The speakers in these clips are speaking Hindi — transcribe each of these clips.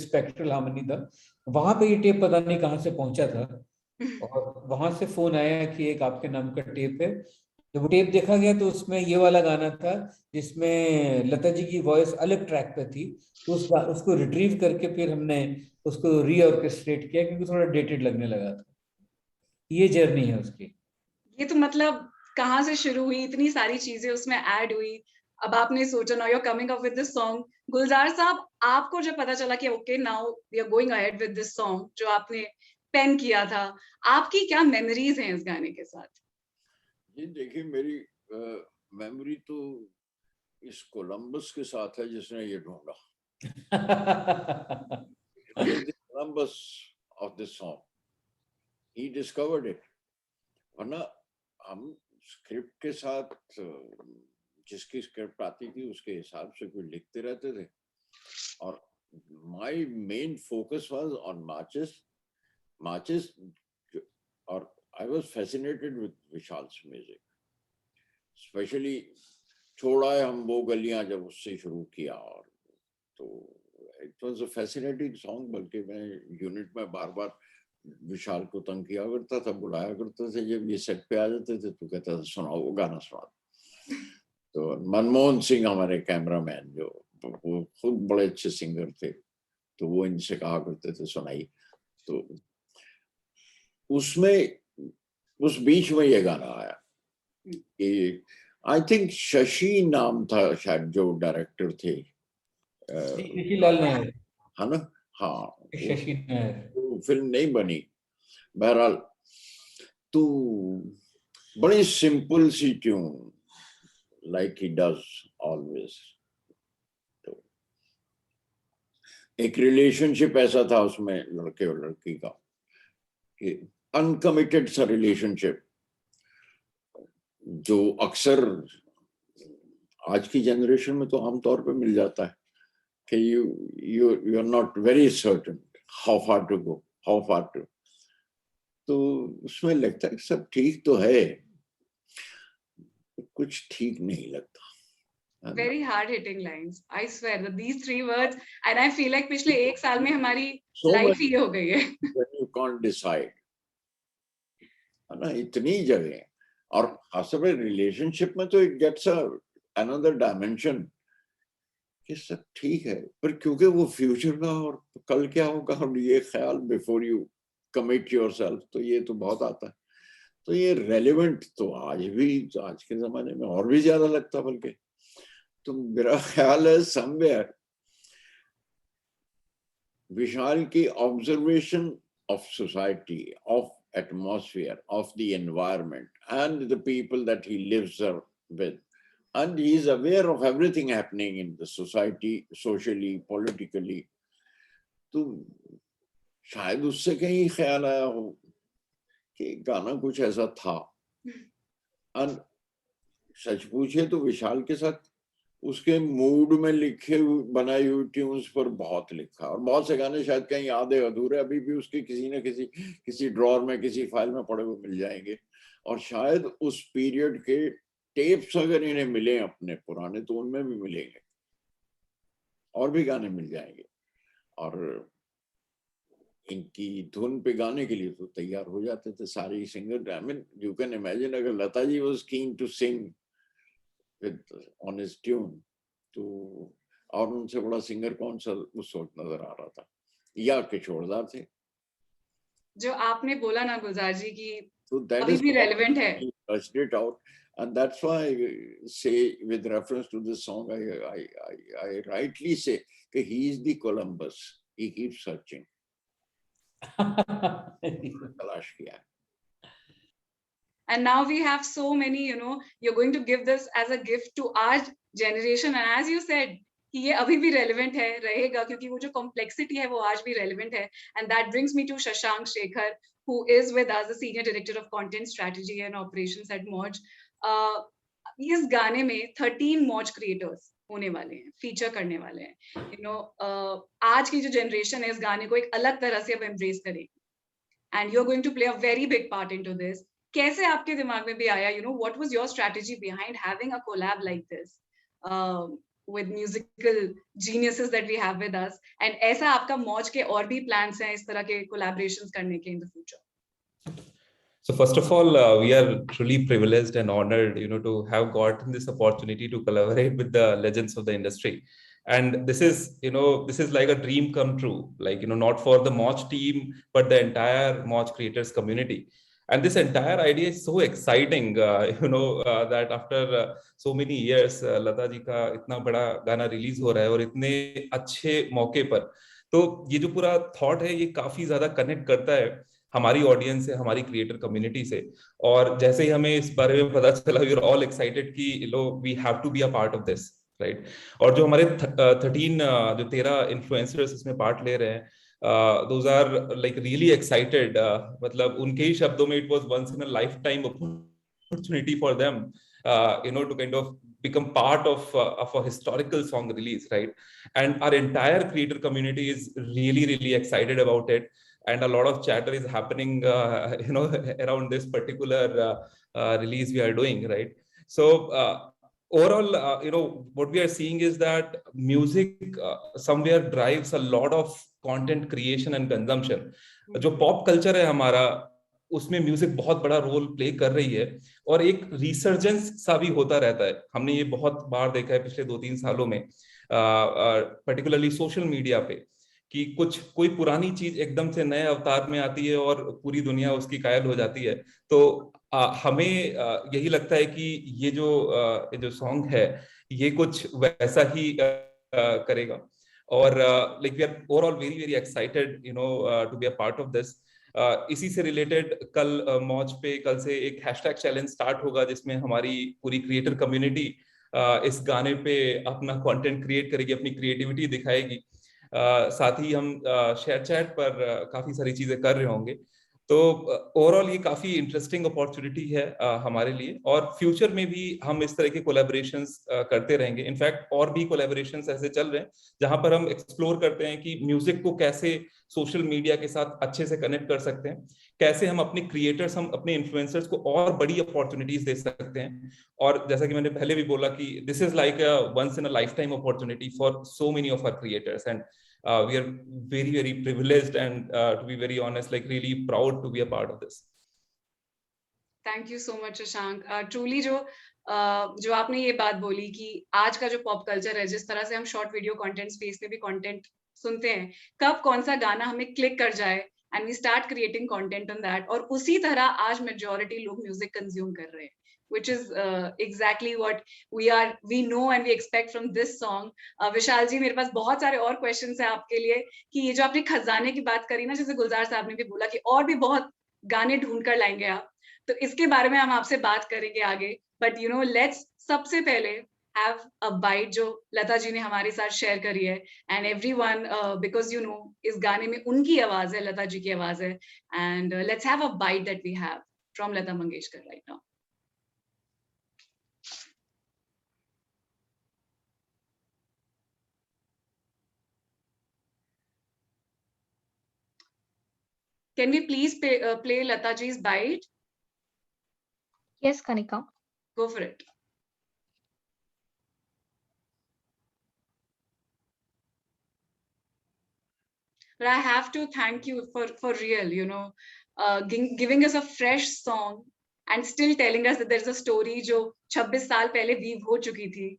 स्पेक्ट्रल हार्मनी था, वहां पे ये टेप पता नहीं कहाँ से पहुंचा था, और वहां से फोन आया कि एक आपके नाम का टेप है। जब वो टेप देखा गया तो उसमें ये वाला गाना था जिसमें लता जी की वॉइस अलग ट्रैक पे थी, तो उसको रिट्रीव करके फिर हमने उसको रीऑर्केस्ट्रेट किया, क्योंकि थोड़ा डेटेड लगने लगा था। ये जर्नी है उसकी। ये तो मतलब कहाँ से शुरू हुई, इतनी सारी चीजें उसमें ऐड हुई, अब आपने सोचा now you are coming up with this song. Gulzar साहब, आपको जब पता चला कि okay now we are going ahead with this song जो आपने पेन किया था, आपकी क्या मेमोरीज हैं इस गाने के साथ? जी देखिए, मेरी मेमोरी तो इस कोलंबस के साथ है जिसने ये ढूंढा। He is the Columbus of this song. He discovered it. वरना हम स्क्रिप्ट के साथ जिसकी स्क्रिप्ट आती थी उसके हिसाब से कोई लिखते रहते थे, और my main focus was on marches, और I was fascinated with Vishal's music, especially छोड़ा है हम वो गलियां जब उससे शुरू किया, और तो it was a fascinating song. बल्कि मैं यूनिट में बार बार विशाल को तंग किया करता था, बुलाया करता था, जब ये सेट पे आ जाते थे तो कहता था सुनाओ वो गाना सुनाओ। तो मनमोहन सिंह हमारे कैमरामैन, जो वो खुद बड़े अच्छे सिंगर थे, तो वो इनसे कहा करते थे सुनाई। तो उसमें उस बीच में ये गाना आया कि आई थिंक शशि नाम था शायद जो डायरेक्टर थे, शशि लाल नायर, है ना? हाँ, शशि नायर। वो फिल्म नहीं बनी बहरहाल। तो बड़ी सिंपल सी tune, like he does always. तो एक रिलेशनशिप ऐसा था उसमें लड़के और लड़की का, कि अनकमिटेड सा रिलेशनशिप, जो अक्सर आज की जनरेशन में तो आमतौर पे मिल जाता है कि you are not very certain how far to go, how far to. तो उसमें लगता है कि सब ठीक तो है, कुछ ठीक नहीं लगता। Very hard hitting lines, I swear that these three words, and I feel like पिछले एक साल में हमारी लाइफ ही हो गई है। When you can't decide, है ना? इतनी जगह, और खासतौर पर रिलेशनशिप में तो इट गेट्स अनदर डायमेंशन कि सब ठीक है, पर क्योंकि वो फ्यूचर का और कल क्या होगा और ये ख्याल बिफोर यू कमिट योरसेल्फ, तो ये तो बहुत आता है। तो ये रेलेवेंट तो आज भी, आज के जमाने में और भी ज्यादा लगता, बल्कि तो मेरा ख्याल है समवेयर विशाल की observation of society, of atmosphere, of the environment and the people that he lives with, and he is aware of everything happening in the society, socially, politically. तो शायद उससे कहीं ख्याल आया हो कि गाना कुछ ऐसा था। और सच पूछे तो विशाल के साथ उसके मूड में लिखे बनाई हुई ट्यून्स पर बहुत लिखा, और बहुत से गाने शायद कहीं आधे अधूरे अभी भी उसके किसी न किसी ड्रॉर में, किसी फाइल में पड़े हुए मिल जाएंगे। और शायद उस पीरियड के टेप्स अगर इन्हें मिले अपने पुराने, तो उनमें भी मिलेंगे, और भी गाने मिल जाएंगे। और इनकी धुन पे गाने के लिए तो तैयार हो जाते थे सारे singer. I mean you can imagine, अगर Lata ji was keen to sing with on his tune, तो और उनसे बड़ा सिंगर कौन सा उस वक्त नजर आ रहा था, या किशोरदा थे। जो आपने बोला ना गुलजार जी की So that अभी is भी रेलेवेंट है। he touched it out, and that's why I say with reference to this song, I rightly say that he is the Columbus. He keeps searching. तलाश किया। And now we have so many, you're going to give this as a gift to our generation, and as you said कि ये अभी भी relevant है, रहेगा, क्योंकि वो जो complexity है वो आज भी relevant है। And that brings me to Shashank Shekhar, who is with us, the Senior Director of Content Strategy and Operations at Moj. इस गाने में 13 Moj creators होने वाले हैं, फीचर करने वाले हैं। आज की जो जनरेशन है इस गाने को एक अलग तरह से अब एम्ब्रेस करेगी, and you're going to play a very big part into this. कैसे आपके दिमाग में भी आया, what was your strategy behind having a collab like this? with musical geniuses that we have with us. And ऐसा आपका मौज के और भी plans हैं इस तरह के collaborations करने के in the future? So first of all, we are truly privileged and honored, to have gotten this opportunity to collaborate with the legends of the industry. And this is like a dream come true, like, not for the Moch team, but the entire Moch creators community. And this entire idea is so exciting, that after so many years, Lata ji का इतना बड़ा गाना रिलीज हो रहा है और इतने अच्छे मौके पर, तो ये जो पूरा थॉट है ये काफी ज्यादा कनेक्ट करता है हमारी ऑडियंस से, हमारी क्रिएटर कम्युनिटी से। और जैसे ही हमें इस बारे में पता चला, वी आर ऑल एक्साइटेड कि we have to be a part of this, right. और जो हमारे 13 इन्फ्लुएंसर्स इसमें पार्ट ले रहे हैं, those are like really excited, मतलब उनके ही शब्दों में, it was once in a lifetime opportunity for them, to kind of become part of a historical song release, right? And our entire creator community is really, really excited about it. And a lot of chatter is happening, around this particular release we are doing, right? So overall, what we are seeing is that music somewhere drives a lot of content creation and consumption. जो पॉप कल्चर है हमारा, उसमें म्यूजिक बहुत बड़ा रोल प्ले कर रही है और एक रिसर्जेंस सा भी होता रहता है। हमने ये बहुत बार देखा है पिछले 2-3 सालों में, पर्टिकुलरली सोशल मीडिया पे, कि कोई पुरानी चीज एकदम से नए अवतार में आती है और पूरी दुनिया उसकी कायल हो जाती है। तो हमें यही लगता है कि ये जो सॉन्ग है ये कुछ वैसा ही करेगा। और like we are overall very very excited to be a part of this. इसी से रिलेटेड कल मौज पे कल से एक हैशटैग चैलेंज स्टार्ट होगा, जिसमें हमारी पूरी क्रिएटर कम्युनिटी इस गाने पे अपना कंटेंट क्रिएट करेगी, अपनी क्रिएटिविटी दिखाएगी। साथ ही हम शेयर चैट पर काफी सारी चीजें कर रहे होंगे। तो ओवरऑल ये काफी इंटरेस्टिंग अपॉर्चुनिटी है हमारे लिए, और फ्यूचर में भी हम इस तरह के कोलैबोरेशंस करते रहेंगे। इनफैक्ट और भी कोलैबोरेशंस ऐसे चल रहे हैं जहां पर हम एक्सप्लोर करते हैं कि म्यूजिक को कैसे सोशल मीडिया के साथ अच्छे से कनेक्ट कर सकते हैं, कैसे हम अपने क्रिएटर्स, हम अपने इन्फ्लुएंसर्स को और बड़ी अपॉर्चुनिटीज दे सकते हैं। और जैसा कि मैंने पहले भी बोला कि this is like a once in a lifetime opportunity for so many of our creators, and we are very very privileged and to be very honest, like really proud to be a part of this. Thank you so much Shashank. Truly जो आपने ये बात बोली कि आज का जो पॉप कल्चर है, जिस तरह से हम शॉर्ट वीडियो कंटेंट स्पेस में भी कंटेंट सुनते हैं, कब कौन सा गाना हमें क्लिक कर जाए and we start creating content on that, और उसी तरह आज मेजॉरिटी लोग म्यूजिक कंज्यूम कर रहे हैं, which is exactly what we know and we expect from this song. विशाल जी, मेरे पास बहुत सारे और क्वेश्चंस हैं आपके लिए कि ये जो आपने खजाने की बात करी ना, जैसे गुलजार साहब ने भी बोला कि और भी बहुत गाने ढूंढ कर लाएंगे आप, तो इसके बारे में हम आपसे बात करेंगे आगे। बट लेट्स सबसे पहले have a bite जो लता जी ने हमारे साथ शेयर करी है, and everyone because इस गाने में उनकी आवाज है, लता जी की आवाज है, and let's have a bite that we have from Lata Mangeshkar right now. Can we please play Lata ji's Bite? Yes, Kanika. Go for it. But I have to thank you for real, giving us a fresh song and still telling us that there's a story जो 26 साल पहले weave हो चुकी थी.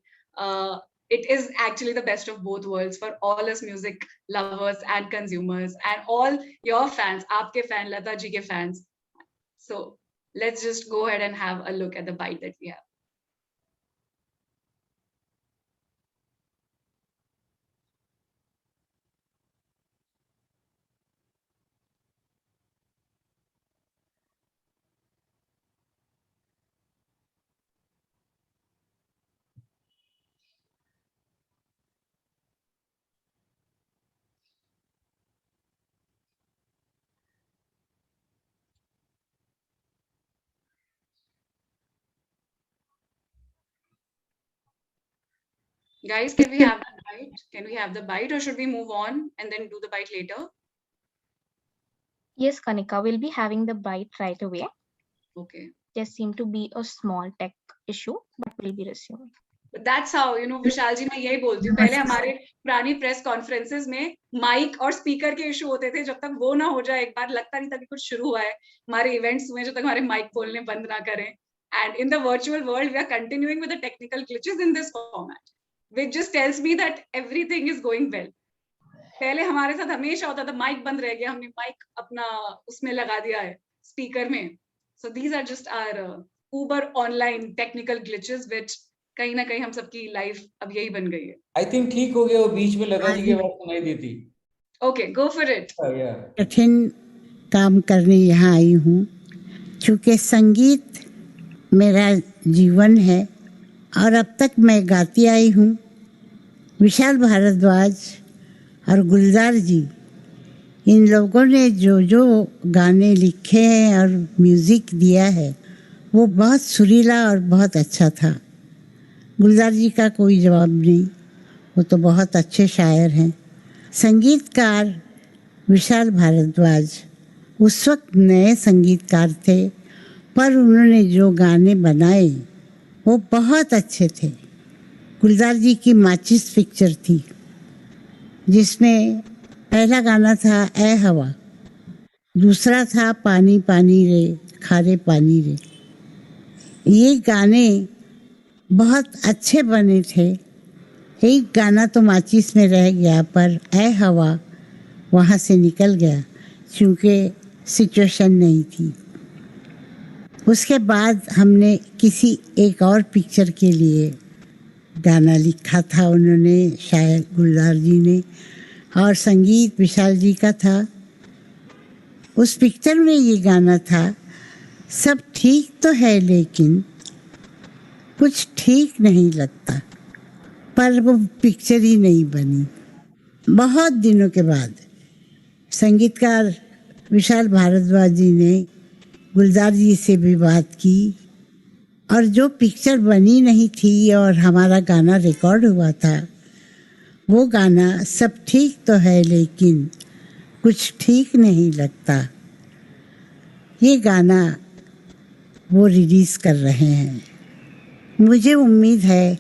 It is actually the best of both worlds for all us music lovers and consumers and all your fans, आपके fan, लता जी के fans. So let's just go ahead and have a look at the bite that we have. Guys, can we have the bite? Can we have the bite, or should we move on and then do the bite later? Yes, Kanika, we'll be having the bite right away. Okay. There seemed to be a small tech issue, but we'll be resuming. That's how Vishal ji, मैं यही बोलती हूँ, पहले हमारे पुरानी प्रेस कॉन्फ्रेंसेस में माइक और स्पीकर के इशू होते थे, जब तक वो ना हो जाए एक बार लगता नहीं था कि कुछ शुरू हुआ है, हमारे इवेंट्स हुए जब तक हमारे माइक बोलने बंद ना करें. And in the virtual world we are continuing with the technical glitches in this format, which just tells me that everything is going well. पहले हमारे साथ हमेशा होता था माइक बंद रह गया, हमने माइक अपना उसमें लगा दिया है स्पीकर में. So these are just our uber online technical glitches which कहीं ना कहीं हम सबकी लाइफ अब यही बन गई है. आई थिंक ठीक हो गया, वो बीच में लता जी की आवाज सुनाई दी थी. Okay, go for it. कठिन काम करने यहाँ आई हूँ, क्योंकि संगीत मेरा जीवन है और अब तक मैं गाती आई हूँ. विशाल भारद्वाज और गुलजार जी, इन लोगों ने जो जो गाने लिखे हैं और म्यूज़िक दिया है वो बहुत सुरीला और बहुत अच्छा था. गुलजार जी का कोई जवाब नहीं, वो तो बहुत अच्छे शायर हैं. संगीतकार विशाल भारद्वाज उस वक्त नए संगीतकार थे, पर उन्होंने जो गाने बनाए वो बहुत अच्छे थे. गुलजार जी की माचिस पिक्चर थी, जिसमें पहला गाना था ए हवा, दूसरा था पानी पानी रे खारे पानी रे. ये गाने बहुत अच्छे बने थे. एक गाना तो माचिस में रह गया, पर ए हवा वहाँ से निकल गया क्योंकि सिचुएशन नहीं थी. उसके बाद हमने किसी एक और पिक्चर के लिए गाना लिखा था, उन्होंने शायद गुलजार जी ने, और संगीत विशाल जी का था. उस पिक्चर में ये गाना था, सब ठीक तो है लेकिन कुछ ठीक नहीं लगता, पर वो पिक्चर ही नहीं बनी. बहुत दिनों के बाद संगीतकार विशाल भारद्वाज जी ने गुलजार जी से भी बात की, और जो पिक्चर बनी नहीं थी और हमारा गाना रिकॉर्ड हुआ था, वो गाना सब ठीक तो है लेकिन कुछ ठीक नहीं लगता, ये गाना वो रिलीज़ कर रहे हैं. मुझे उम्मीद है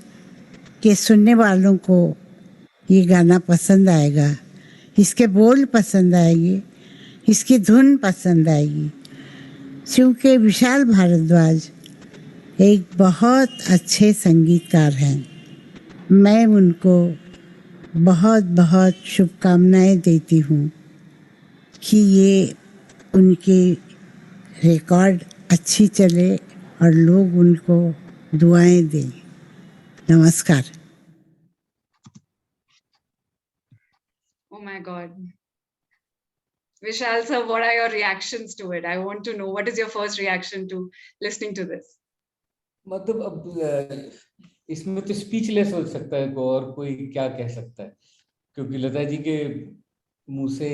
कि सुनने वालों को ये गाना पसंद आएगा, इसके बोल पसंद आएंगे, इसकी धुन पसंद आएगी, क्योंकि विशाल भारद्वाज एक बहुत अच्छे संगीतकार हैं. मैं उनको बहुत बहुत शुभकामनाएं देती हूँ कि ये उनकी रिकॉर्ड अच्छी चले और लोग उनको दुआएं दें. नमस्कार. Oh my God. Vishal sir, what are your reactions to it? I want to know, what is your first reaction to listening to this? मतलब अब इसमें तो स्पीचलेस हो सकता है को, और कोई क्या कह सकता है, क्योंकि लता जी के मुंह से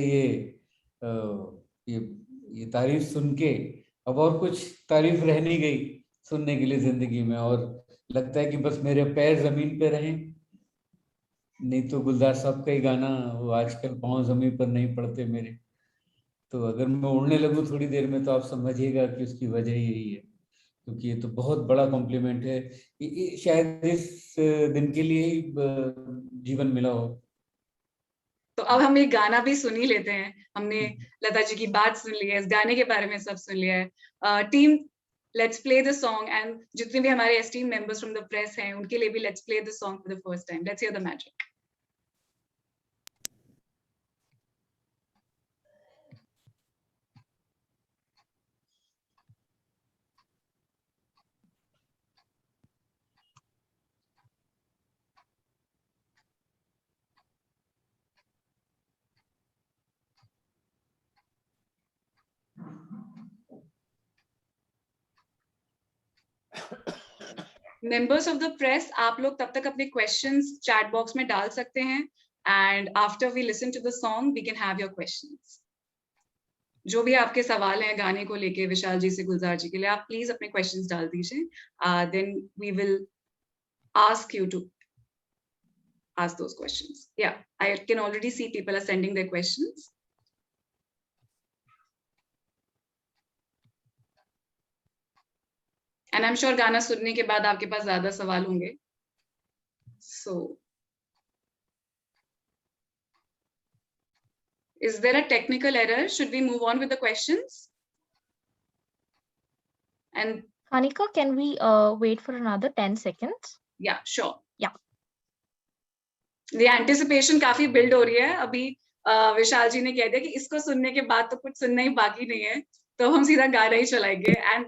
ये तारीफ सुन के अब और कुछ तारीफ रह नहीं गई सुनने के लिए जिंदगी में, और लगता है कि बस मेरे पैर जमीन पे रहें. नहीं तो गुलजार साहब का ही गाना, वो आजकल पाँव जमीन पर नहीं पड़ते मेरे. तो अगर मैं उड़ने लगूं थोड़ी देर में तो आप समझिएगा कि उसकी वजह यही है, क्योंकि ये तो बहुत बड़ा कॉम्प्लीमेंट है. शायद इस दिन के लिए ही जीवन मिला हो. तो अब हम एक गाना भी सुन ही लेते हैं. हमने लता जी की बात सुन ली है, इस गाने के बारे में सब सुन लिया है. Team, let's play the song, and जितने भी हमारे esteem members from the press हैं उनके लिए भी let's play the song for the first time. Let's hear the magic. Members of the press, आप लोग तब तक अपने क्वेश्चंस चैट बॉक्स में डाल सकते हैं, and after we listen to the song we can have your questions. जो भी आपके सवाल हैं गाने को लेके विशाल जी से गुलजार जी के लिए, आप प्लीज अपने क्वेश्चंस डाल दीजिए. Then we will ask you to ask those questions. Yeah, I can already see people are sending their questions. And I'm sure गाना सुनने के बाद आपके पास ज्यादा सवाल होंगे. So, is there a technical error? Should we move on with the questions? And Kanika, can we wait for another 10 seconds? yeah, sure. Yeah. The anticipation काफी build हो रही है. अभी विशाल जी ने कह दिया कि इसको सुनने के बाद तो कुछ सुनना ही बाकी नहीं है, तो हम सीधा गाना ही चलाएंगे. And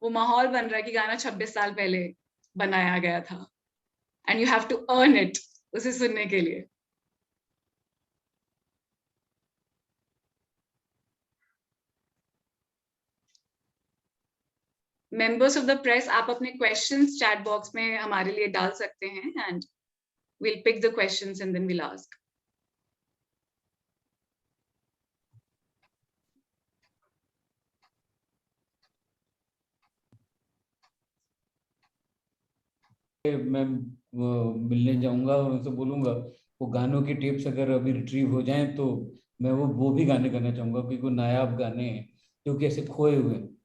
वो माहौल बन रहा है कि गाना 26 साल पहले बनाया गया था. And you have to earn it उसे सुनने के लिए. Members of the press, आप अपने questions chat box में हमारे लिए डाल सकते हैं, and we'll pick the questions and then we'll ask. मैं मिलने जाऊंगा और उनसे बोलूंगा वो गानों की टिप्स अगर अभी रिट्रीव हो जाएं तो मैं वो भी गाने करना चाहूंगा, क्योंकि वो नायाब गाने हैं जो कि ऐसे खोए हुए हैं.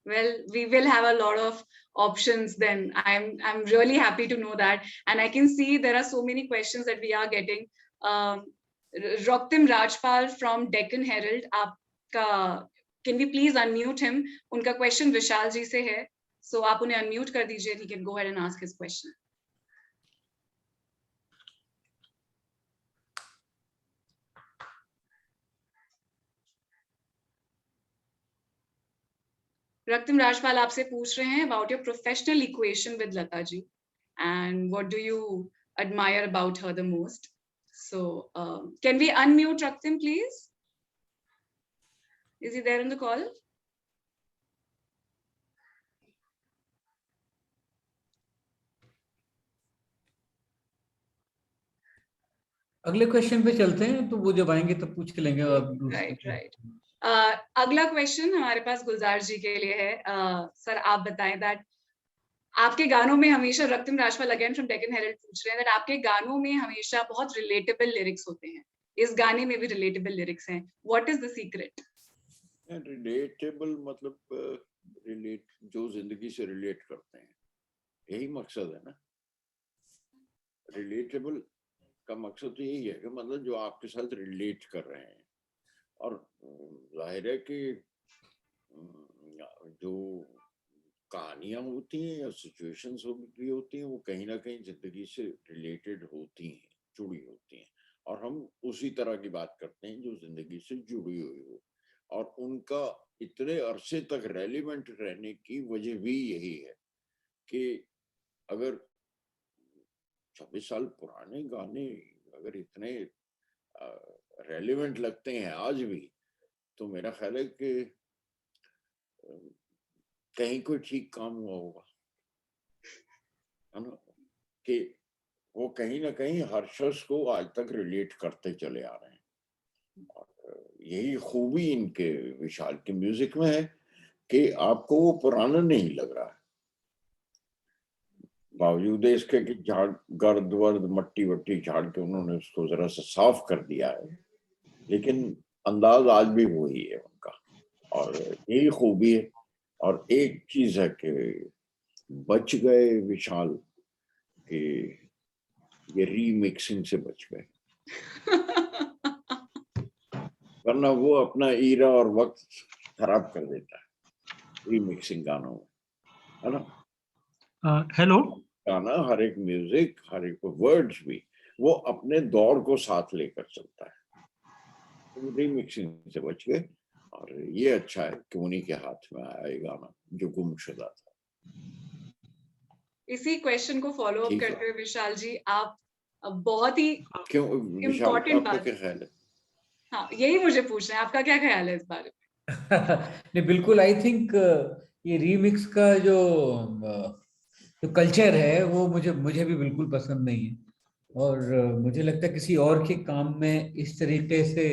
Well, we will have a lot of options then. I'm really happy to know that, and I can see there are so many questions that we are getting. Raktim Rajpal from Deccan Herald, आपका can we please unmute him? उनका question विशाल जी से है, so आप उन्हें unmute कर दीजिए. He can go ahead and ask his question. Raktim Rajpal आपसे पूछ रहे हैं about your professional equation with Lata ji, and what do you admire about her the most? So, can we unmute Raktim, please? Is he there on the call? अगले क्वेश्चन पे चलते हैं, तो वो जब आएंगे तब पूछ लेंगे. Right. अगला क्वेश्चन हमारे पास गुलजार जी के लिए है. सर आप बताएं that आपके गानों में हमेशा, रक्तिम राजपाल अगेन फ्रॉम डेक्कन हेरल्ड पूछ रहे हैं, that आपके गानों में हमेशा बहुत रिलेटेबल लिरिक्स होते हैं. इस गाने में भी रिलेटेबल लिरिक्स हैं. What is the secret? Relatable मतलब रिलेट, जो जिंदगी से रिलेट करते हैं, यही मकसद है ना. रिलेटेबल का मकसद तो यही है कि मतलब जो आपके साथ रिलेट कर रहे हैं. और जाहिर है कि जो कहानियां होती हैं या सिचुएशंस होती हैं, वो कहीं ना कहीं जिंदगी से रिलेटेड होती हैं, जुड़ी होती हैं, और हम उसी तरह की बात करते हैं जो जिंदगी से जुड़ी हुई हो. और उनका इतने अरसे तक रेलिवेंट रहने की वजह भी यही है कि अगर 26 साल पुराने गाने अगर इतने रेलिवेंट लगते हैं आज भी, तो मेरा ख्याल है कि कहीं कोई ठीक काम हुआ होगा, है ना, कि वो कहीं ना कहीं हर शख्स को आज तक रिलेट करते चले आ रहे हैं. और यही खूबी इनके विशाल के म्यूजिक में है कि आपको वो पुराना नहीं लग रहा है, बावजूद इसके कि झाड़ गर्द वर्द मट्टी वट्टी झाड़ के उन्होंने उसको जरा सा साफ कर दिया है, लेकिन अंदाज आज भी वही है उनका. और यही खूबी है. और एक चीज है कि बच गए विशाल कि ये रीमिक्सिंग से बच गए, वरना वो अपना ईरा और वक्त खराब कर देता है रीमिक्सिंग गानों में, है ना. हेलो. गाना, हर एक म्यूजिक, हर एक वर्ड्स भी वो अपने दौर को साथ लेकर चलता है. तो रीमिक्सिंग से बच गए, और ये अच्छा है कि उन्हीं के हाथ में आया ये गाना जो गुमशुदा था. इसी क्वेश्चन को फॉलो अप करते हुए विशाल जी, आप बहुत ही क्यों विशाल, आपका क्या ख्याल है? हाँ, यही मुझे पूछना है, आपका क्या ख्याल है इस बारे में? नहीं, बिल्कुल. आई थिंक ये रीमिक्स का जो कल्चर है वो मुझे भी बिल्कुल पसंद नहीं है. और मुझे लगता है किसी और के काम में इस तरीके से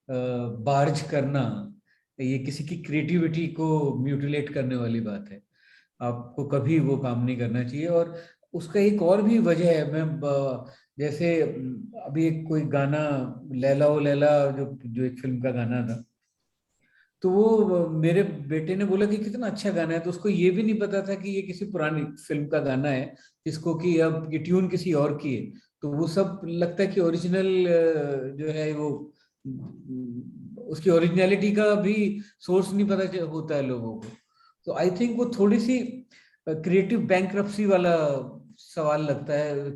बार्ज करना, ये किसी की क्रिएटिविटी को म्यूटिलेट करने वाली बात है. आपको कभी वो काम नहीं करना चाहिए। और उसका एक और भी वजह है, जैसे अभी एक कोई गाना लैला ओ लैला, जो एक फिल्म का गाना था, तो वो मेरे बेटे ने बोला कि कितना अच्छा गाना है, तो उसको ये भी नहीं पता था कि ये किसी पुरानी फिल्म का गाना है, जिसको कि अब ये ट्यून किसी और की है। तो वो सब लगता है कि ओरिजिनल जो है वो उसकी ओरिजिनलिटी का भी सोर्स नहीं पता होता है लोगों को। तो आई थिंक वो थोड़ी सी क्रिएटिव बैंक्रप्सी वाला सवाल लगता है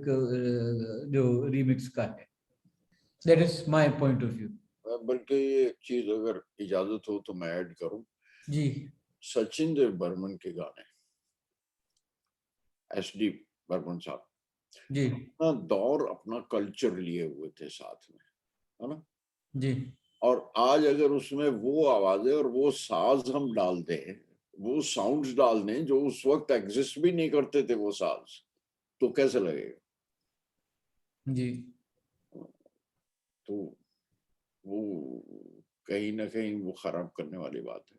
जो रीमिक्स का है। That is my point of view. बल्कि एक चीज अगर इजाजत हो तो मैं ऐड करूं, जी सचिन देव बर्मन के गाने, SD बर्मन साहब जी अपना दौर, अपना कल्चर लिए हुए थे साथ में, है ना। जी और आज अगर उसमें वो आवाजें और वो साज हम डाल दें, वो साउंड्स डाल दें जो उस वक्त एग्जिस्ट भी नहीं करते थे वो साज, तो कैसे लगेगा? जी तो वो कहीं ना कहीं वो खराब करने वाली बात है,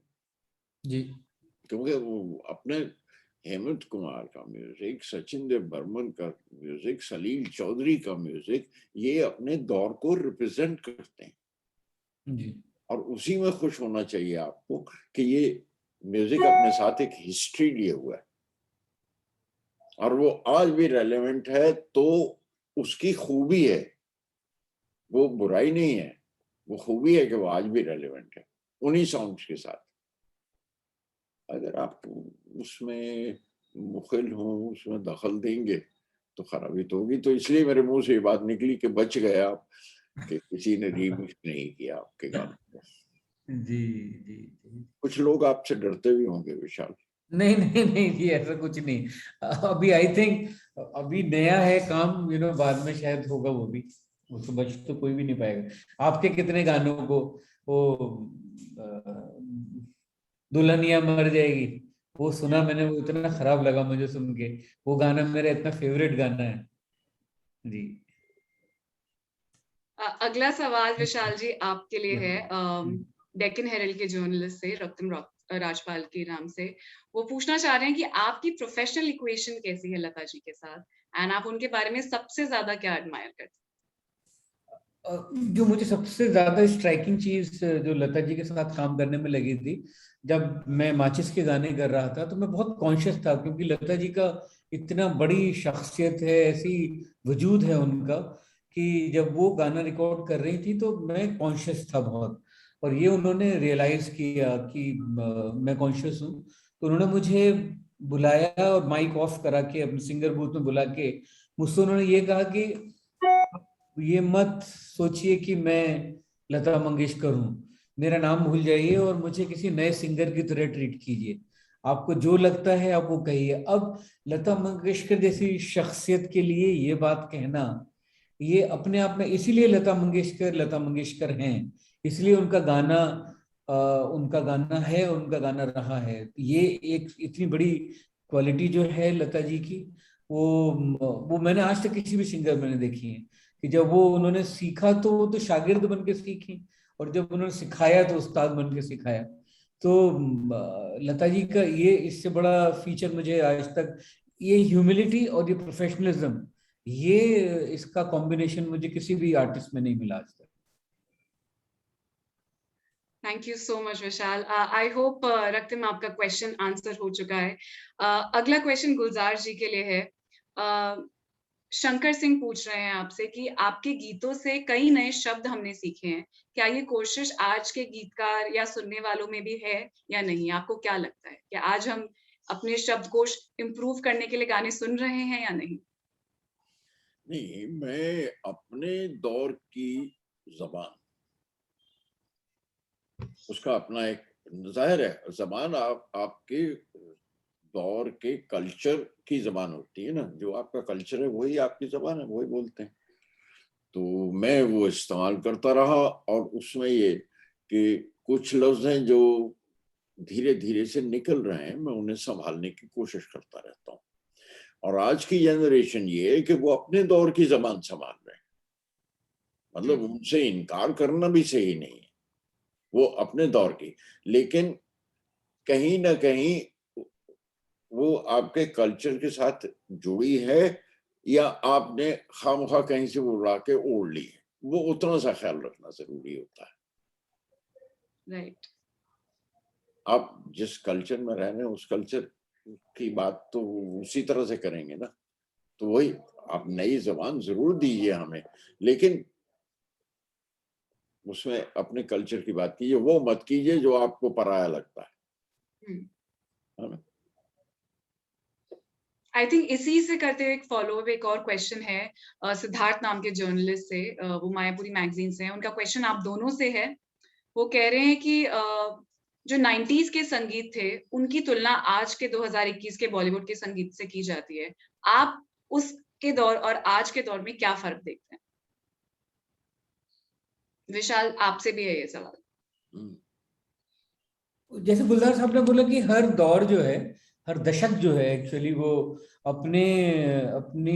जी क्योंकि वो अपने हेमंत कुमार का म्यूजिक, सचिन देव बर्मन का म्यूजिक, सलील चौधरी का म्यूजिक, ये अपने दौर को रिप्रेजेंट करते हैं। जी और उसी में खुश होना चाहिए आपको कि ये म्यूजिक अपने साथ एक हिस्ट्री लिए हुआ है और वो आज भी रेलेवेंट है, तो उसकी खूबी है, वो बुराई नहीं है, वो खूबी है कि वो आज भी रेलेवेंट है उन्हीं साउंड्स के साथ। अगर आप उसमें मुखिल हो, उसमें दखल देंगे तो खराबी तो होगी। तो इसलिए मेरे मुंह से ये बात निकली कि बच गए आप कि किसी ने रीमिक्स नहीं किया आपके गानों को। जी जी जी। कुछ लोग आपसे डरते भी होंगे विशाल। नहीं नहीं नहीं जी, ऐसा कुछ नहीं। अभी आई थिंक अभी नया है काम, बाद में शायद होगा वो भी। वो तो बच तो कोई भी नहीं पाएगा। आपके कितने गानों को वो दुल्हनिया मर जाएगी, वो सुना मैंने, वो इतना खराब लगा मुझे सुन के। वो गाना मेरा इतना फेवरेट गाना है जी। अगला सवाल विशाल जी आपके लिए है, डेक्कन हेरल्ड के जर्नलिस्ट से रक्तम राजपाल के नाम से। वो पूछना चाह रहे हैं कि आपकी प्रोफेशनल इक्वेशन कैसी है लता जी के साथ, एंड आप उनके बारे में सबसे ज्यादा क्या एडमायर करते जो मुझे सबसे ज्यादा स्ट्राइकिंग चीज जो लता जी के साथ काम करने में लगी थी, जब मैं माचिस के गाने कर रहा था, तो मैं बहुत कॉन्शियस था, क्योंकि लता जी का इतना बड़ी शख्सियत है, ऐसी वजूद है उनका, कि जब वो गाना रिकॉर्ड कर रही थी तो मैं कॉन्शियस था बहुत। और ये उन्होंने रियलाइज किया कि मैं कॉन्शियस हूँ, तो उन्होंने मुझे बुलाया और माइक ऑफ करा के अपने सिंगर बूथ में बुला के मुझसे उन्होंने ये कहा कि ये मत सोचिए कि मैं लता मंगेशकर हूँ, मेरा नाम भूल जाइए और मुझे किसी नए सिंगर की तरह ट्रीट कीजिए। आपको जो लगता है आप वो कहिए। अब लता मंगेशकर जैसी शख्सियत के लिए ये बात कहना, ये अपने आप में, इसीलिए लता मंगेशकर हैं, इसलिए उनका गाना है, उनका गाना रहा है। ये एक इतनी बड़ी क्वालिटी जो है लता जी की, वो मैंने आज तक किसी भी सिंगर मैंने देखी है कि जब वो उन्होंने सीखा तो वो तो शागिर्द बन के सीखी, और जब उन्होंने सिखाया तो उस्ताद बन के सिखाया। तो लता जी का ये इससे बड़ा फीचर मुझे आज तक, ये ह्यूमिलिटी और ये प्रोफेशनलिज्म, ये इसका कॉम्बिनेशन मुझे किसी भी आर्टिस्ट में नहीं मिला आज तक। Thank you so much Vishal. I hope Raktim आपका क्वेश्चन आंसर हो चुका है। अगला क्वेश्चन गुलजार जी के लिए है। शंकर सिंह पूछ रहे हैं आपसे कि आपके गीतों से कई नए शब्द हमने सीखे हैं, क्या ये कोशिश आज के गीतकार या सुनने वालों में भी है या नहीं? आपको क्या लगता है कि आज हम अपने शब्दकोश इम्प्रूव करने के लिए गाने सुन रहे हैं या नहीं? नहीं, मैं अपने दौर की जबान, उसका अपना एक जाहिर है जबान, आपके दौर के कल्चर की जबान होती है ना, जो आपका कल्चर है वही आपकी जबान है, वही बोलते हैं। तो मैं वो इस्तेमाल करता रहा, और उसमें ये कि कुछ लफ्ज हैं जो धीरे धीरे से निकल रहे हैं, मैं उन्हें संभालने की कोशिश करता रहता हूँ। और आज की जनरेशन ये है कि वो अपने दौर की जबान संभाल रहे हैं, मतलब उनसे इनकार करना भी सही नहीं है, वो अपने दौर की, लेकिन कहीं ना कहीं वो आपके कल्चर के साथ जुड़ी है या आपने खामखा कहीं से वो ला के ओढ़ ली है, वो उतना सा ख्याल रखना जरूरी होता है। राइट। आप जिस कल्चर में रह रहे हैं उस कल्चर की बात तो उसी तरह से करेंगे ना। तो वही, आप नई जबान जरूर दीजिए हमें, लेकिन उसमें अपने कल्चर की बात कीजिए, वो मत कीजिए जो आपको पराया लगता है ना। आई थिंक इसी से करते हुए एक फॉलोअप एक और क्वेश्चन है सिद्धार्थ नाम के जर्नलिस्ट से, वो मायापुरी मैगजीन से है। उनका क्वेश्चन आप दोनों से है। वो कह रहे हैं कि जो 90s के संगीत थे उनकी तुलना आज के 2021 के बॉलीवुड के संगीत से की जाती है। आप उसके दौर और आज के दौर में क्या फर्क देखते हैं? विशाल, आपसे भी है ये सवाल। जैसे गुलजार साहब ने बोला कि हर दौर जो है, हर दशक जो है, एक्चुअली वो अपने अपने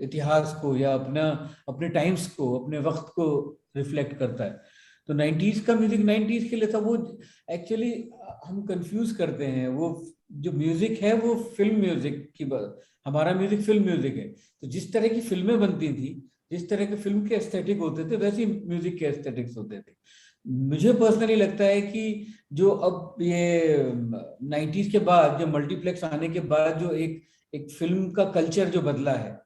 इतिहास को या अपने टाइम्स को, अपने वक्त को रिफ्लेक्ट करता है। तो 90s का म्यूजिक 90s के लिए था। वो एक्चुअली हम कंफ्यूज करते हैं, वो जो म्यूजिक है वो फिल्म म्यूजिक की हमारा म्यूजिक फिल्म म्यूजिक है। तो जिस तरह की फिल्में बनती थी, जिस तरह के फिल्म के एस्थेटिक होते थे, वैसे ही म्यूजिक के एस्थेटिक्स होते थे। मुझे पर्सनली लगता है कि जो अब ये 90s के बाद, जो मल्टीप्लेक्स आने के बाद जो एक फिल्म का कल्चर जो बदला है,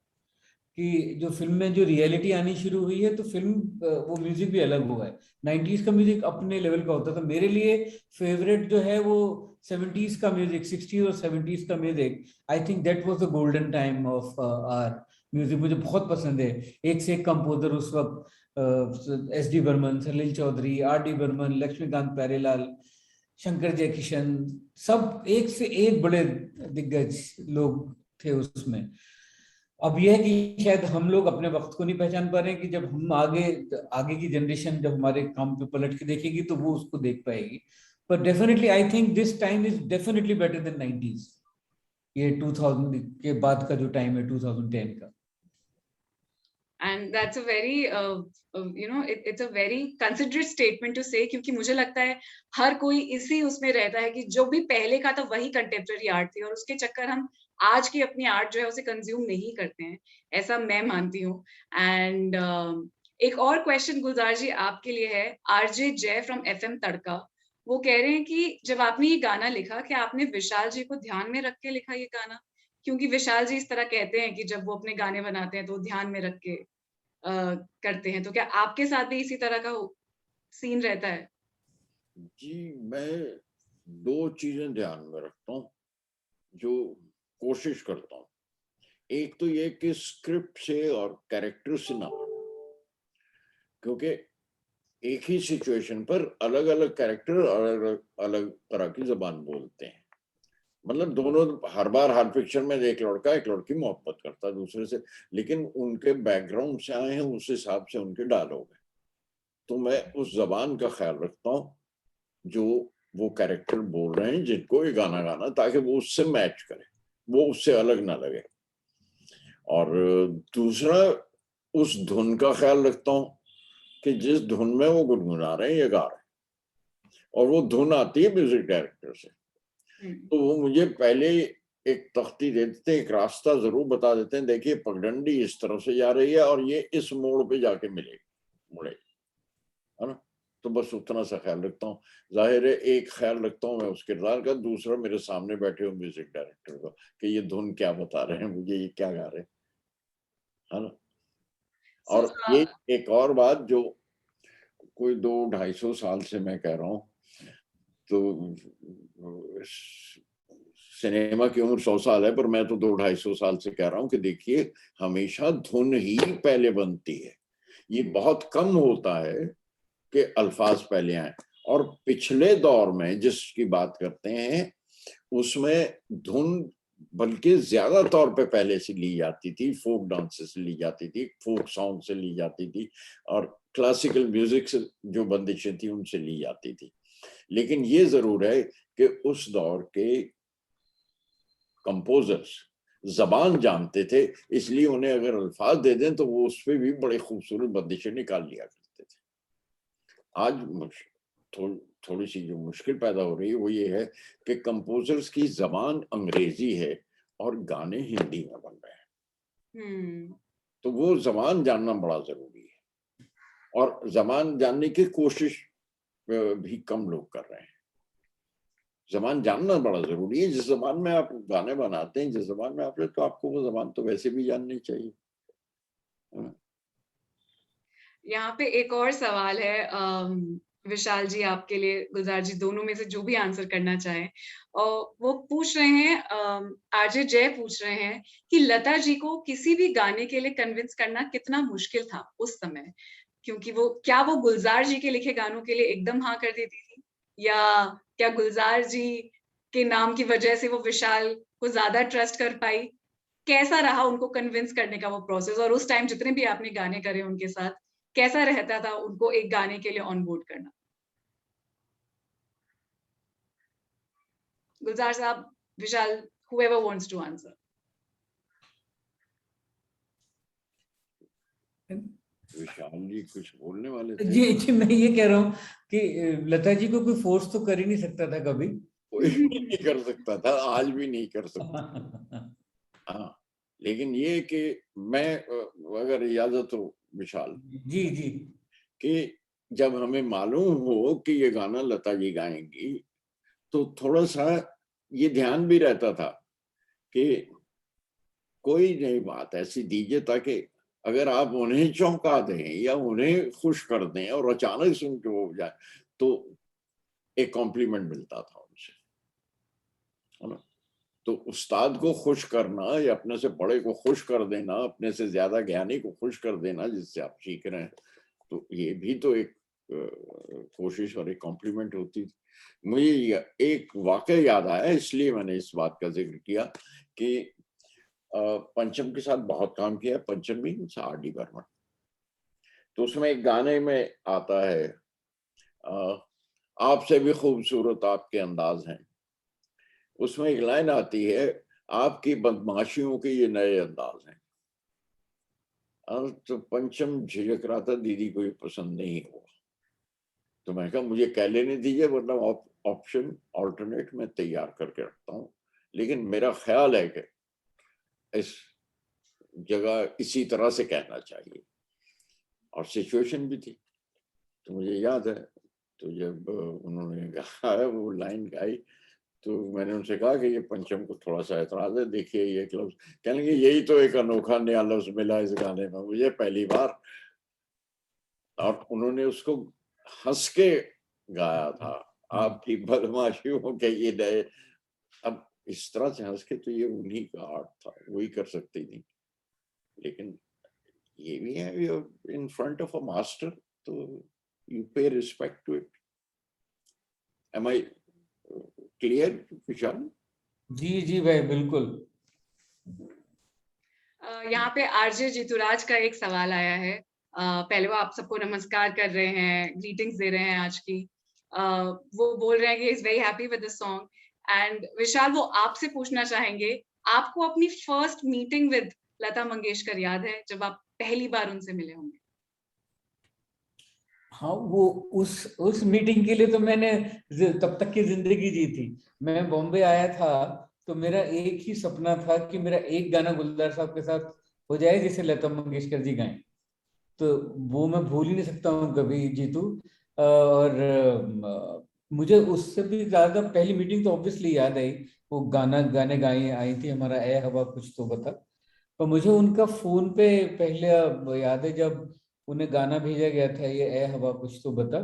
कि जो फिल्म में जो रियलिटी आनी शुरू हुई है, तो फिल्म वो म्यूजिक भी अलग हुआ है। 90s का म्यूजिक अपने लेवल का होता था। मेरे लिए फेवरेट जो है वो 70s का म्यूजिक, 60s और 70s का music. I think that was the golden time of our music. मुझे बहुत पसंद है। एक से एक कंपोजर उस वक्त, SD बर्मन, सलील चौधरी, RD बर्मन, लक्ष्मीकांत प्यारेलाल, शंकर जयकिशन, सब एक से एक बड़े दिग्गज लोग थे उसमें। अब यह है कि शायद हम लोग अपने वक्त को नहीं पहचान पा रहे हैं, कि जब हम आगे आगे की जनरेशन जब हमारे काम पे पलट के देखेगी तो वो उसको देख पाएगी। पर definitely I think this time is definitely better than 90s। ये 2000 के बाद का जो टाइम है, 2010 का। And that's a very it's a very considerate statement to say, क्योंकि मुझे लगता है हर कोई इसी उसमें रहता है कि जो भी पहले का था वही कंटेम्प्रेरी आर्ट थी, और उसके चक्कर हम आज की अपनी आर्ट जो है उसे कंज्यूम नहीं करते हैं, ऐसा मैं मानती हूँ। एंड एक और क्वेश्चन गुलजार जी आपके लिए है, RJ जय फ्रॉम FM तड़का। वो कह रहे हैं कि जब आपने ये गाना लिखा, क्या आपने विशाल जी को ध्यान में रख के लिखा ये गाना? क्योंकि विशाल जी इस तरह कहते हैं कि जब वो अपने गाने बनाते हैं तो ध्यान में रख के करते हैं। तो क्या आपके साथ भी इसी तरह का सीन रहता है? जी, मैं 2 चीजें ध्यान में रखता हूँ, जो कोशिश करता हूँ। एक तो ये कि स्क्रिप्ट से और कैरेक्टर से ना, क्योंकि एक ही सिचुएशन पर अलग अलग कैरेक्टर और अलग अलग तरह की जबान बोलते हैं। मतलब दोनों, हर बार हर पिक्चर में एक लड़का एक लड़की मोहब्बत करता है दूसरे से, लेकिन उनके बैकग्राउंड से आए हैं, उस हिसाब से उनके डायलॉग है। तो मैं उस जबान का ख्याल रखता हूँ जो वो कैरेक्टर बोल रहे हैं, जिनको ये गाना गाना, ताकि वो उससे मैच करे, वो उससे अलग ना लगे। और दूसरा, उस धुन का ख्याल रखता हूँ कि जिस धुन में वो गुनगुना रहे हैं या गा रहे हैं, और वो धुन आती है म्यूजिक डायरेक्टर से। तो वो मुझे पहले एक तख्ती दे देते हैं, एक रास्ता जरूर बता देते हैं, देखिए पगडंडी इस तरफ से जा रही है और ये इस मोड़ पे जाके मुड़ेगी, है ना। तो बस उतना सा ख्याल रखता हूँ। जाहिर है एक ख्याल रखता हूँ मैं उस किरदार का, दूसरा मेरे सामने बैठे हुए म्यूजिक डायरेक्टर का, कि ये धुन क्या बता रहे हैं मुझे, ये क्या गा रहे हैं, है ना। और ये एक और बात जो कोई 200-250 साल से मैं कह रहा हूँ, तो सिनेमा की उम्र 100 साल है, पर मैं तो 200-250 साल से कह रहा हूँ कि देखिए, हमेशा धुन ही पहले बनती है। ये बहुत कम होता है कि अल्फाज पहले आए। और पिछले दौर में जिसकी बात करते हैं, उसमें धुन बल्कि ज्यादा तौर पे पहले से ली जाती थी, फोक डांस से ली जाती थी, फोक सॉन्ग से ली जाती थी, और क्लासिकल म्यूजिक से जो बंदिशें थी उनसे ली जाती थी। लेकिन ये जरूर है कि उस दौर के कंपोजर्स जबान जानते थे, इसलिए उन्हें अगर अल्फाज दे दें तो वो उस पर भी बड़े खूबसूरत बंदिशें निकाल लिया करते थे। आज थोड़ी सी जो मुश्किल पैदा हो रही है वो ये है कि कंपोजर्स की जबान अंग्रेजी है और गाने हिंदी में बन रहे हैं। तो वो जबान जानना बड़ा जरूरी है, और जबान जानने की कोशिश भी कम लोग कर रहे हैं। जबान जानना बड़ा जरूरी है। जिस जबान में आप गाने बनाते हैं, जिस जबान में आप, तो आपको वो जबान तो वैसे भी जाननी चाहिए। यहाँ पे एक और सवाल है विशाल जी आपके लिए, गुलजार जी, दोनों में से जो भी आंसर करना चाहे। और वो पूछ रहे हैं, आरजे जय पूछ रहे हैं कि लता जी को किसी भी गाने के लिए कन्विंस करना कितना मुश्किल था उस समय, क्योंकि क्या वो गुलजार जी के लिखे गानों के लिए एकदम हाँ कर देती थी, या क्या गुलजार जी के नाम की वजह से वो विशाल को ज्यादा ट्रस्ट कर पाई? कैसा रहा उनको कन्विंस करने का वो प्रोसेस, और उस टाइम जितने भी आपने गाने करे उनके साथ, कैसा रहता था उनको एक गाने के लिए ऑन बोर्ड करना? गुलजार साहब, विशाल, whoever wants to answer. विशाल जी कुछ बोलने वाले थे? जी मैं ये कह रहा हूँ कि लता जी को कोई फोर्स तो कर ही नहीं सकता था कभी। कोई नहीं कर सकता था, आज भी नहीं कर सकता। हाँ, लेकिन ये कि मैं, अगर इजाजत हो विशाल जी जी, कि जब हमें मालूम हो कि ये गाना लता जी गाएंगी, तो थोड़ा सा ये ध्यान भी रहता था कि कोई नई बात ऐसी दीजिए ताकि अगर आप उन्हें चौंका दें या उन्हें खुश कर दें और अचानक सुन के वो जाए, तो एक कॉम्प्लीमेंट मिलता था उनसे, है ना। तो उस्ताद को खुश करना या अपने से बड़े को खुश कर देना, अपने से ज्यादा ज्ञानी को खुश कर देना जिससे आप सीख रहे हैं, तो ये भी तो एक कोशिश और एक कॉम्प्लीमेंट होती थी। मुझे एक वाकया याद आया, इसलिए मैंने इस बात का जिक्र किया कि पंचम के साथ बहुत काम किया। पंचम मीन्स आर.डी. बर्मन। तो उसमें एक गाने में आता है, आपसे भी खूबसूरत आपके अंदाज हैं। उसमें एक लाइन आती है, आपकी बदमाशियों के ये नए अंदाज हैं। तो पंचम झिझक रहा था, दीदी को ये पसंद नहीं हुआ। तो मैं कहा मुझे कह लेने दीजिए, वरना ऑप्शन ऑल्टरनेट में तैयार करके रखता हूँ, लेकिन मेरा ख्याल है कि इस जगह इसी तरह से कहना चाहिए, और सिचुएशन भी थी। तो मुझे याद है, तो जब उन्होंने गाया वो लाइन गाई, तो मैंने उनसे कहा कि ये पंचम को थोड़ा सा एतराज है, देखिए ये लफ्ज, कहने लगे यही तो एक अनोखा नया लफ्ज मिला इस गाने में मुझे पहली बार। और उन्होंने उसको हंस के गाया था, आपकी बदमाशियों के ये नए। अब इस तरह से हंस के, तो ये उन्हीं का आर्ट था, वही कर सकती थी। लेकिन ये भी है, in front of a master, तो you pay respect to it. Am I clear Vishal? जी जी भाई, बिल्कुल। यहाँ पे आरजे जितुराज का एक सवाल आया है। पहले वो आप सबको नमस्कार कर रहे हैं, ग्रीटिंग्स दे रहे हैं आज की। वो बोल रहे हैं कि is very happy with the song. And Vishal, वो आपसे पूछना चाहेंगे, आपको अपनी first meeting with Lata Mangeshkar याद है, जब आप पहली बार उनसे मिले होंगे? हाँ, वो उस मीटिंग के लिए तो मैंने तब तक की जिंदगी जी थी। मैं बॉम्बे आया था, तो मेरा एक ही सपना था कि मेरा एक गाना गुलजार साहब के साथ हो जाए जिसे लता मंगेशकर जी गाएं। तो वो मैं भूल ही नहीं सकता हूँ कभी, जीतू। और मुझे उससे भी ज्यादा पहली मीटिंग तो ऑब्वियसली याद आई, वो गाने गाए आई थी हमारा ए हवा कुछ तो बता। पर मुझे उनका फोन पे पहले याद है, जब उन्हें गाना भेजा गया था ये ए हवा कुछ तो बता,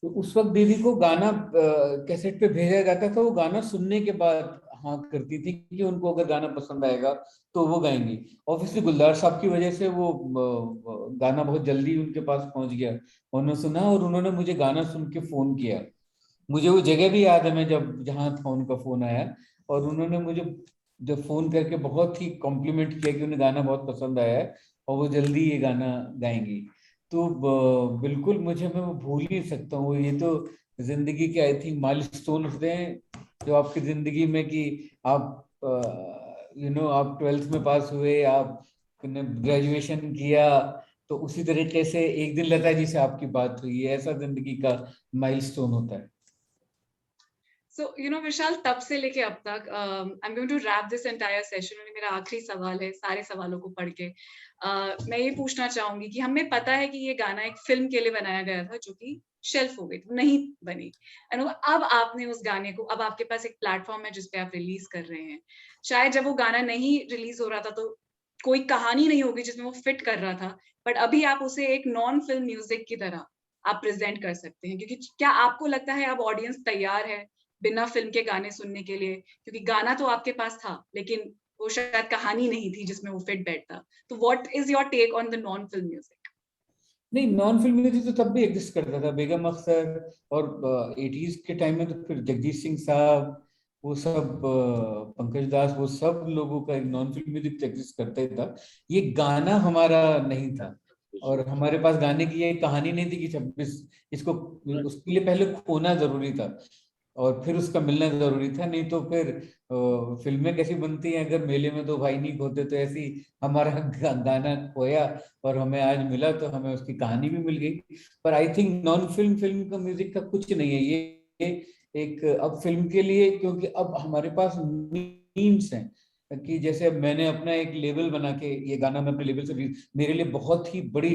तो उस वक्त दीदी को गाना कैसेट पे भेजा जाता था। वो गाना सुनने के बाद हाँ करती थी कि उनको अगर गाना पसंद आएगा तो वो गाएंगी। ऑब्वियसली गुलजार साहब की वजह से वो गाना बहुत जल्दी उनके पास पहुंच गया, उन्होंने सुना और उन्होंने मुझे गाना सुन के फोन किया। मुझे वो जगह भी याद है, मैं जहाँ था उनका फोन आया, और उन्होंने मुझे जब फोन करके बहुत ही कॉम्प्लीमेंट किया कि उन्हें गाना बहुत पसंद आया है और वो जल्दी ये गाना गाएंगी। तो बिल्कुल मैं वो भूल ही नहीं सकता हूँ। ये तो जिंदगी के आई थिंक माइलस्टोन होते हैं जो आपकी जिंदगी में, कि आप आप 12th में पास हुए, आप ग्रेजुएशन किया, तो उसी तरीके से एक दिन लता जी से आपकी बात हुई, ऐसा जिंदगी का माइलस्टोन होता है। So, विशाल, तब से लेके अब तक I'm going to wrap this entire session, और मेरा आखिरी सवाल है सारे सवालों को पढ़ के। मैं ये पूछना चाहूंगी कि हमें पता है कि ये गाना एक फिल्म के लिए बनाया गया था जो कि शेल्फ हो गई, नहीं बनी। अब आपने उस गाने को, अब आपके पास एक प्लेटफॉर्म है जिसपे आप रिलीज कर रहे हैं। शायद जब वो गाना नहीं रिलीज हो रहा था तो कोई कहानी नहीं होगी जिसमें वो फिट कर रहा था, बट अभी आप उसे एक नॉन फिल्म म्यूजिक की तरह आप प्रेजेंट कर सकते हैं, क्योंकि क्या आपको लगता है अब ऑडियंस तैयार है बिना फिल्म के गाने सुनने के लिए? क्योंकि गाना तो आपके पास था, लेकिन वो शायद कहानी नहीं थी जिसमें वो फिट बैठता। तो what is your take on the non film music? नहीं, नॉन फिल्म म्यूजिक तो तब भी एग्जिस्ट करता था, बेगम अख्तर और 80s के टाइम में तो फिर जगजीत सिंह साहब, वो सब पंकज दास, वो सब लोगों का एक नॉन फिल्म म्यूजिक तो एग्जिस्ट करता ही था। ये गाना हमारा नहीं था, और हमारे पास गाने की ये कहानी नहीं थी कि 26 इसको, उसके लिए पहले खोना जरूरी था और फिर उसका मिलना जरूरी था। नहीं तो फिर फिल्में कैसी बनती हैं, अगर मेले में दो भाई नहीं खोते, तो ऐसी हमारा गाना खोया और हमें आज मिला तो हमें उसकी कहानी भी मिल गई। पर I think non film film का म्यूजिक का कुछ नहीं है ये एक अब फिल्म के लिए, क्योंकि अब हमारे पास मीम्स हैं कि जैसे अब मैंने अपना एक लेबल बना के ये गाना मैं अपने लेबल से, मेरे लिए बहुत ही बड़ी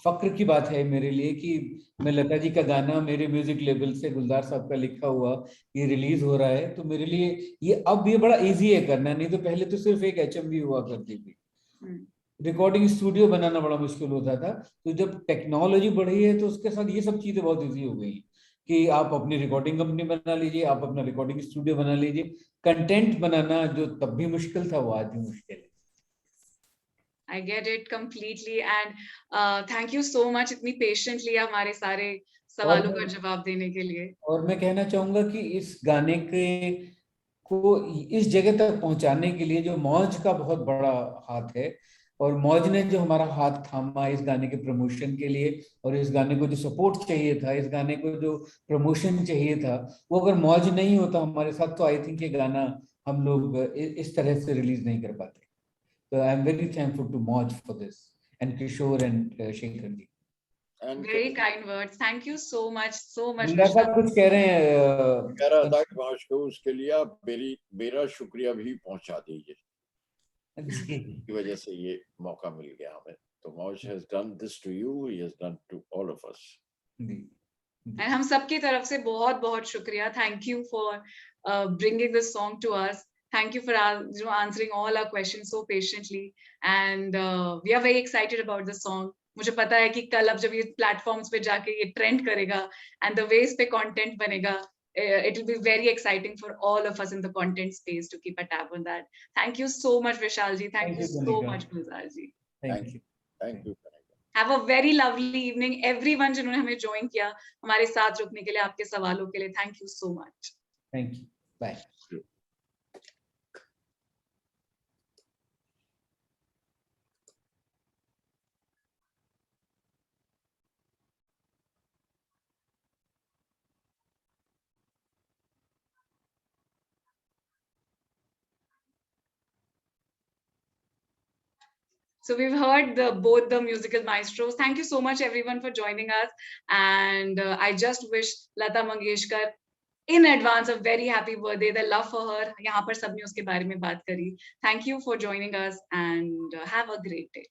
फक्र की बात है मेरे लिए कि मैं लता जी का गाना मेरे म्यूजिक लेबल से, गुलजार साहब का लिखा हुआ, ये रिलीज हो रहा है। तो मेरे लिए ये अब ये बड़ा इजी है करना, नहीं तो पहले तो सिर्फ एक HMV हुआ करती थी, रिकॉर्डिंग स्टूडियो बनाना बड़ा मुश्किल होता था। तो जब टेक्नोलॉजी बढ़ी है तो उसके साथ ये सब चीजें बहुत इजी हो गई कि आप अपनी रिकॉर्डिंग कंपनी बना लीजिए, आप अपना रिकॉर्डिंग स्टूडियो बना लीजिए। कंटेंट बनाना जो तब भी मुश्किल था वो आज भी मुश्किल है। I get it completely, and thank you so much इतनी patiently हमारे सारे सवालों का जवाब देने के लिए। और मैं कहना चाहूंगा कि इस गाने के को इस जगह तक पहुंचाने के लिए जो मौज का बहुत बड़ा हाथ है, और मौज ने जो हमारा हाथ थामा इस गाने के प्रमोशन के लिए, और इस गाने को जो सपोर्ट चाहिए था, इस गाने को जो प्रमोशन चाहिए था, वो अगर मौज नहीं होता हमारे साथ तो आई थिंक ये गाना हम लोग इस तरह से रिलीज नहीं कर पाते। तो I am very thankful to Mauj for this, and Kishore and Shekhar ji. Very kind words. Thank you so much, so much. साहब कुछ कह रहे हैं? कह रहा था कि मौज को उसके लिए आप मेरा शुक्रिया भी पहुंचा दीजिए, की वजह से ये मौका मिल गया हमें। तो मौज has done this to you, he has done to all of us. And हम सबकी तरफ से बहुत बहुत शुक्रिया. Thank you for bringing this song to us. Thank you for answering all our questions so patiently. And we are very excited about the song. मुझे पता है कि कल अब जब ये प्लेटफॉर्म्स पे जाके ये ट्रेंड करेगा एंड द वे इस पे कंटेंट बनेगा, it will be very exciting for all of us in the content space to keep a tab on that. Thank you so much, Vishal ji. Thank you so much, Gulzar ji. Thank you. Have a very lovely evening, everyone जिन्होंने हमें ज्वाइन किया, हमारे साथ रुकने के लिए, आपके सवालों के लिए. Thank you so much. Thank you. Bye. So we've heard both the musical maestros. Thank you so much everyone for joining us, and I just wish Lata Mangeshkar in advance a very happy birthday. The love for her, यहाँ पर सबने उसके बारे में बात करी. Thank you for joining us and have a great day.